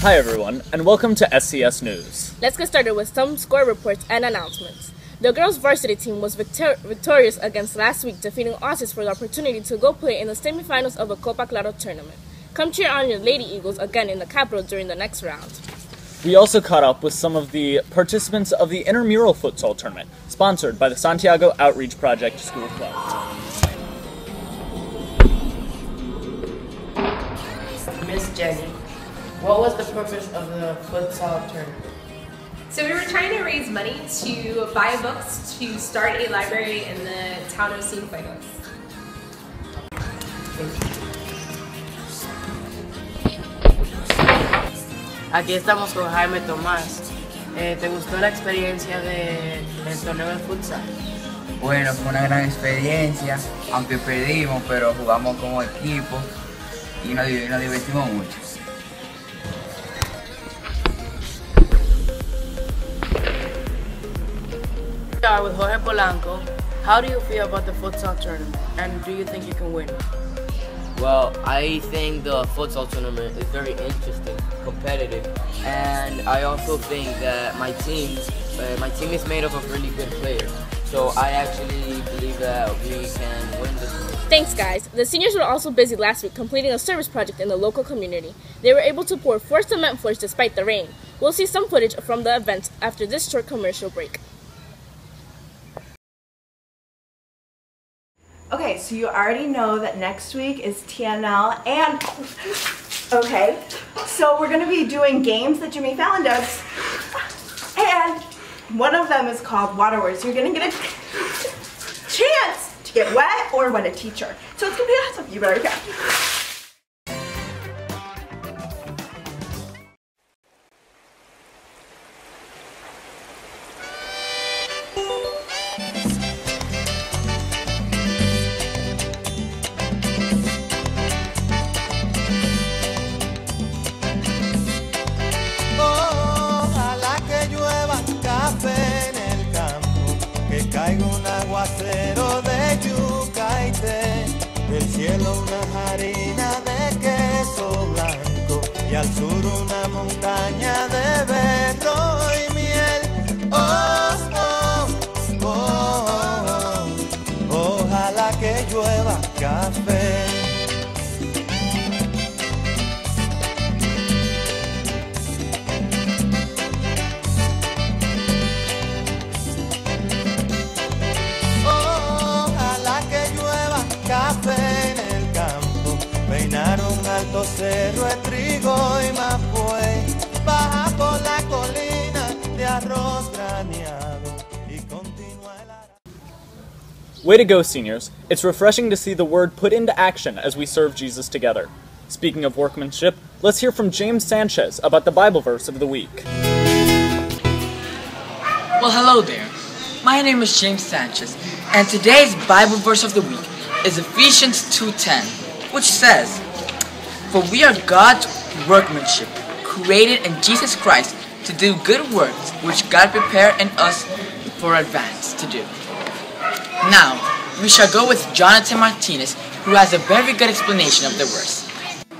Hi everyone, and welcome to SCS News. Let's get started with some score reports and announcements. The girls' varsity team was victorious against last week, defeating Oasis for the opportunity to go play in the semifinals of the Copa Claro tournament. Come cheer on your Lady Eagles again in the capital during the next round. We also caught up with some of the participants of the intramural futsal tournament, sponsored by the Santiago Outreach Project School Club. Miss Jenny, what was the purpose of the futsal tournament? So we were trying to raise money to buy books to start a library in the town of Cienfuegos. Aquí estamos con Jaime Tomás. ¿Te gustó la experiencia del torneo de futsal? Bueno, fue una gran experiencia, aunque perdimos, pero jugamos como equipo y nos divertimos mucho. We are with Jorge Polanco. How do you feel about the futsal tournament, and do you think you can win? Well, I think the futsal tournament is very interesting, competitive, and I also think that my team is made up of really good players. So I actually believe that we can win this one. Thanks, guys. The seniors were also busy last week completing a service project in the local community. They were able to pour 4 cement floors despite the rain. We'll see some footage from the event after this short commercial break. Okay, so you already know that next week is TNL and, okay, so we're gonna be doing games that Jimmy Fallon does, and one of them is called Water Words. You're gonna get a chance to get wet or wet a teacher. So it's gonna be awesome, you better go. Caiga un aguacero de yuca y té, del cielo una harina de queso blanco y al sur una montaña de berro y miel. Oh, oh, oh, oh, ojalá que llueva café. En el campo, peinaron alto cerro de trigo y mapuey, baja por la colina de arroz graneado y continúa el... Way to go, seniors. It's refreshing to see the word put into action as we serve Jesus together. Speaking of workmanship, let's hear from James Sanchez about the Bible verse of the week. Well, hello there. My name is James Sanchez, and today's Bible verse of the week is Ephesians 2:10, which says, "For we are God's workmanship, created in Jesus Christ to do good works which God prepared in us for advance to do." Now, we shall go with Jonathan Martinez, who has a very good explanation of the verse.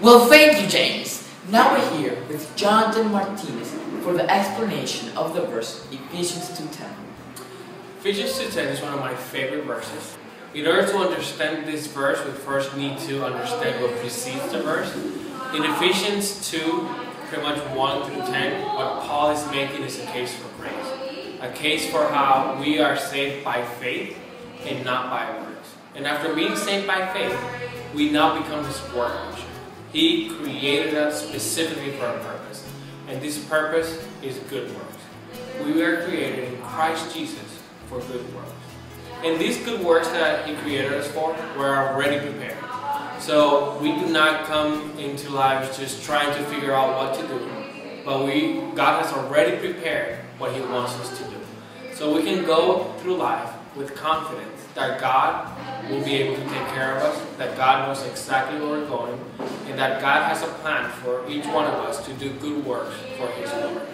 Well, thank you, James. Now we're here with Jonathan Martinez for the explanation of the verse, Ephesians 2:10. Ephesians 2:10 is one of my favorite verses. In order to understand this verse, we first need to understand what precedes the verse. In Ephesians 2, pretty much 1 through 10, what Paul is making is a case for grace. A case for how we are saved by faith and not by works. And after being saved by faith, we now become His workmanship. He created us specifically for a purpose. And this purpose is good works. We were created in Christ Jesus for good works. And these good works that He created us for were already prepared. So we do not come into life just trying to figure out what to do, but God has already prepared what He wants us to do. So we can go through life with confidence that God will be able to take care of us, that God knows exactly where we're going, and that God has a plan for each one of us to do good works for His glory.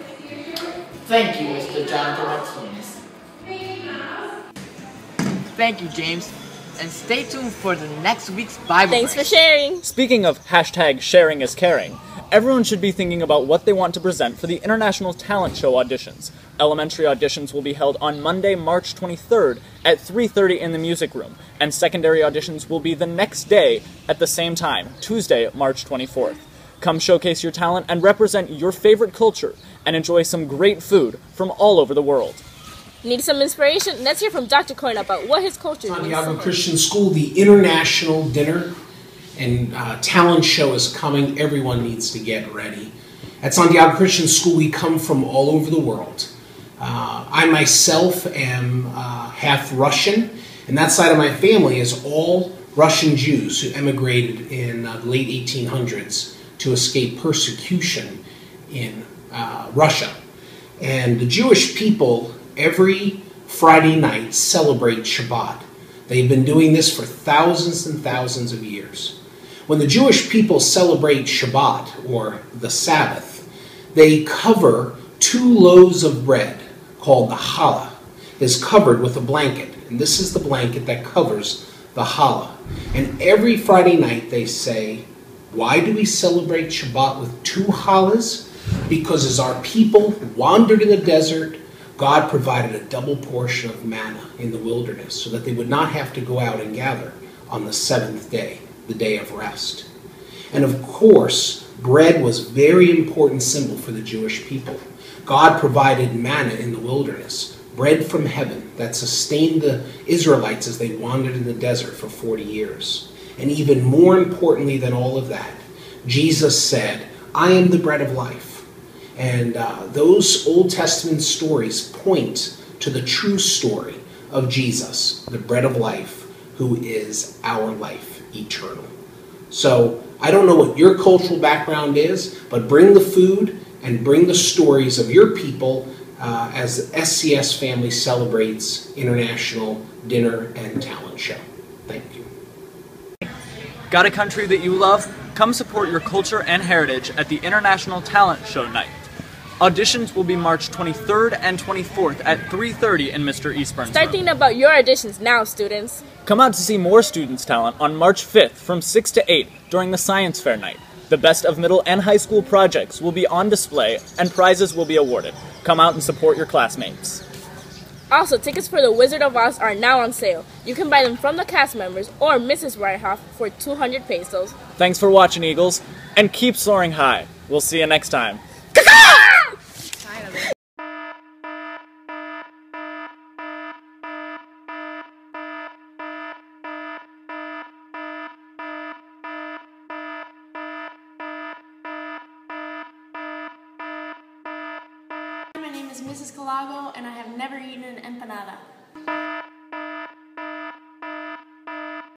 Thank you, Mr. Jonathan Martinez. Thank you, James. And stay tuned for the next week's Bible Thanks verse. for sharing. Speaking of #sharing is caring, Everyone should be thinking about what they want to present for the International Talent Show auditions. Elementary auditions will be held on Monday, March 23rd at 3:30 in the music room, and secondary auditions will be the next day at the same time, Tuesday, March 24th. Come showcase your talent and represent your favorite culture and enjoy some great food from all over the world. Need some inspiration? Let's hear from Dr. Coyne about what his culture means. Santiago Christian School, the International Dinner and Talent Show is coming. Everyone needs to get ready. At Santiago Christian School, we come from all over the world. I myself am half Russian, and that side of my family is all Russian Jews who emigrated in the late 1800s to escape persecution in Russia. And the Jewish people every Friday night celebrate Shabbat. They've been doing this for thousands and thousands of years. When the Jewish people celebrate Shabbat, or the Sabbath, they cover 2 loaves of bread, called the challah, is covered with a blanket. And this is the blanket that covers the challah. And every Friday night they say, why do we celebrate Shabbat with 2 challahs? Because as our people wandered in the desert, God provided a double portion of manna in the wilderness so that they would not have to go out and gather on the 7th day, the day of rest. And of course, bread was a very important symbol for the Jewish people. God provided manna in the wilderness, bread from heaven that sustained the Israelites as they wandered in the desert for 40 years. And even more importantly than all of that, Jesus said, I am the bread of life. And those Old Testament stories point to the true story of Jesus, the bread of life, who is our life eternal. So I don't know what your cultural background is, but bring the food and bring the stories of your people as the SCS family celebrates International Dinner and Talent Show. Thank you. Got a country that you love? Come support your culture and heritage at the International Talent Show night. Auditions will be March 23rd and 24th at 3:30 in Mr. Eastburn's Start room. thinking about your auditions now, students. Come out to see more students' talent on March 5th from 6 to 8 during the Science Fair night. The best of middle and high school projects will be on display and prizes will be awarded. Come out and support your classmates. Also, tickets for The Wizard of Oz are now on sale. You can buy them from the cast members or Mrs. Ryhoff for 200 pesos. Thanks for watching, Eagles, and keep soaring high. We'll see you next time. My name is Mrs. Calago, and I have never eaten an empanada.